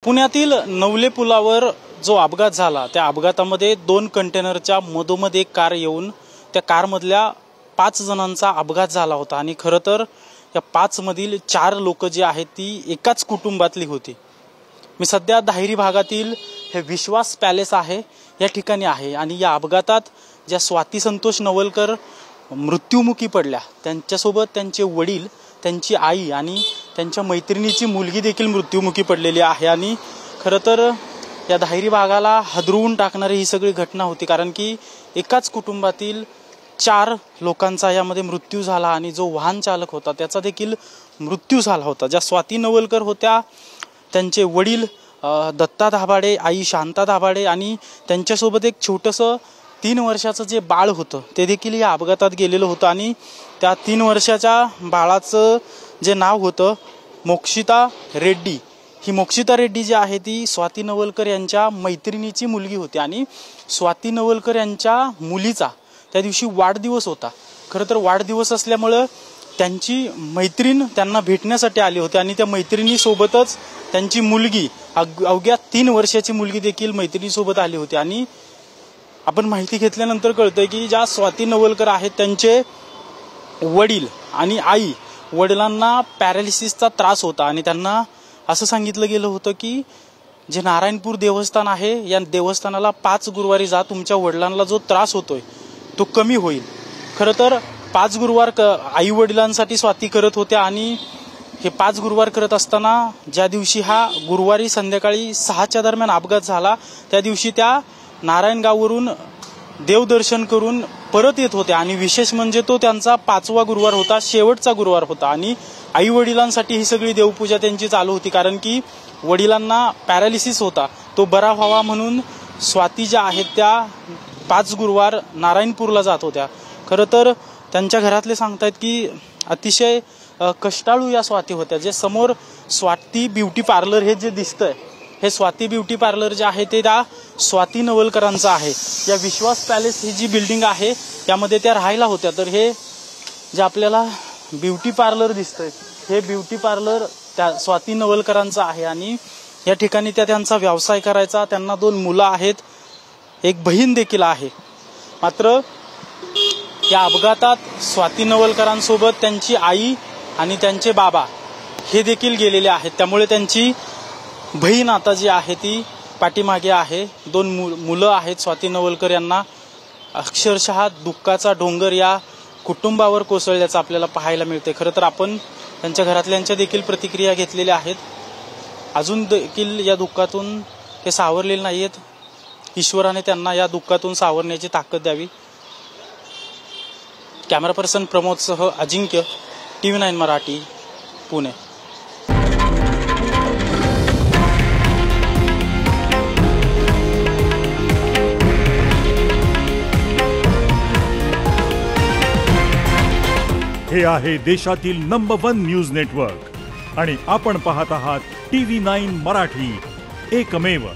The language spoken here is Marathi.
पुण्यातील नवले पुलावर जो अपघात झाला त्या अपघातामध्ये 2 कंटेनरच्या मधोमध एक कार येऊन त्या कारमधल्या 5 जणांचा अपघात झाला होता आणि खरं तर या 5 मधील 4 लोक जे आहेत ती एकाच कुटुंबातली होती। मी सध्या दाहिरी भागातील हे विश्वास पॅलेस आहे या ठिकाणी आहे आणि या अपघातात ज्या स्वाती संतोष नवलकर मृत्युमुखी पडल्या त्यांच्यासोबत त्यांचे वडील, त्यांची आई आणि त्यांच्या मैत्रिणीची मुलगी देखील मृत्युमुखी पडलेली आहे आणि खरं तर या दाहिरी भागाला हादरवून टाकणारी ही सगळी घटना होती, कारण की एकाच कुटुंबातील 4 लोकांचा यामध्ये मृत्यू झाला आणि जो वाहन चालक होता त्याचा देखील मृत्यू झाला होता। ज्या स्वाती नवलकर होत्या त्यांचे वडील दत्ता दाभाडे, आई शांता दाभाडे आणि त्यांच्यासोबत एक छोटंसं 3 वर्षाचं जे बाळ होतं ते देखील या अपघातात गेलेलं होतं आणि त्या 3 वर्षाच्या बाळाचं जे नाव होतं मोक्षिता रेड्डी। ही मोक्षिता रेड्डी जी आहे ती स्वाती नवलकर यांच्या मैत्रिणीची मुलगी होती आणि स्वाती नवलकर यांच्या मुलीचा त्या दिवशी वाढदिवस होता। खरं तर वाढदिवस असल्यामुळे त्यांची मैत्रीण त्यांना भेटण्यासाठी आली होती आणि त्या मैत्रिणीसोबतच त्यांची मुलगी अवघ्या 3 वर्षाची मुलगी देखील मैत्रिणीसोबत आली होती आणि आपण माहिती घेतल्यानंतर कळतंय की ज्या स्वाती नवलकर आहेत त्यांचे वडील आणि आई, वडिलांना पॅरालिसिसचा त्रास होता आणि त्यांना असं सांगितलं गेलं होतं की जे नारायणपूर देवस्थान आहे या देवस्थानाला 5 गुरुवारी जा, तुमच्या वडिलांना जो त्रास होतोय तो कमी होईल। खरं तर 5 गुरुवार आई वडिलांसाठी स्वाती करत होत्या आणि हे 5 गुरुवार करत असताना ज्या दिवशी हा गुरुवारी संध्याकाळी 6च्या दरम्यान अपघात झाला त्या दिवशी त्या नारायणगाववरून देवदर्शन करून परत येत होते आणि विशेष म्हणजे तो त्यांचा 5वा गुरुवार होता, शेवटचा गुरुवार होता आणि आई वडिलांसाठी ही सगळी देवपूजा त्यांची चालू होती, कारण की वडिलांना पॅरालिसिस होता तो बरा व्हावा म्हणून स्वाती ज्या आहेत त्या 5 गुरुवार नारायणपूरला जात होत्या। खरं तर त्यांच्या घरातले सांगतायत की अतिशय कष्टाळू या स्वाती होत्या। जे समोर स्वाती ब्युटी पार्लर हे जे दिसतंय हे स्वाती ब्युटी पार्लर जे आहे ते त्या स्वाती नवलकरांचं आहे। या विश्वास पॅलेस ही जी बिल्डिंग आहे त्यामध्ये त्या राहायला होत्या। तर हे जे आपल्याला ब्युटी पार्लर दिसतंय हे ब्युटी पार्लर त्या स्वाती नवलकरांचं आहे आणि या ठिकाणी त्या त्यांचा व्यवसाय करायचा। त्यांना 2 मुलं आहेत, एक बहीण देखील आहे। मात्र या अपघातात स्वाती नवलकरांसोबत त्यांची आई आणि त्यांचे बाबा हे देखील गेलेले आहेत, त्यामुळे त्यांची बहीण आता जी आहे ती पाठीमागे आहे। 2 मुलं आहेत स्वाती नवलकर यांना। अक्षरशः दुःखाचा डोंगर या कुटुंबावर कोसळल्याचं आपल्याला पाहायला मिळते। खरं तर आपण त्यांच्या घरातल्यांच्या देखील प्रतिक्रिया घेतलेल्या आहेत। अजून देखील या दुःखातून ते सावरलेले नाहीत। ईश्वराने त्यांना या दुःखातून सावरण्याची ताकद द्यावी। कॅमेरा पर्सन प्रमोदसह अजिंक्य, TV9 मराठी, पुणे। हे आहे देशातील नंबर 1 न्यूज नेटवर्क आणि आपण पाहत आहात TV9 मराठी, एकमेव।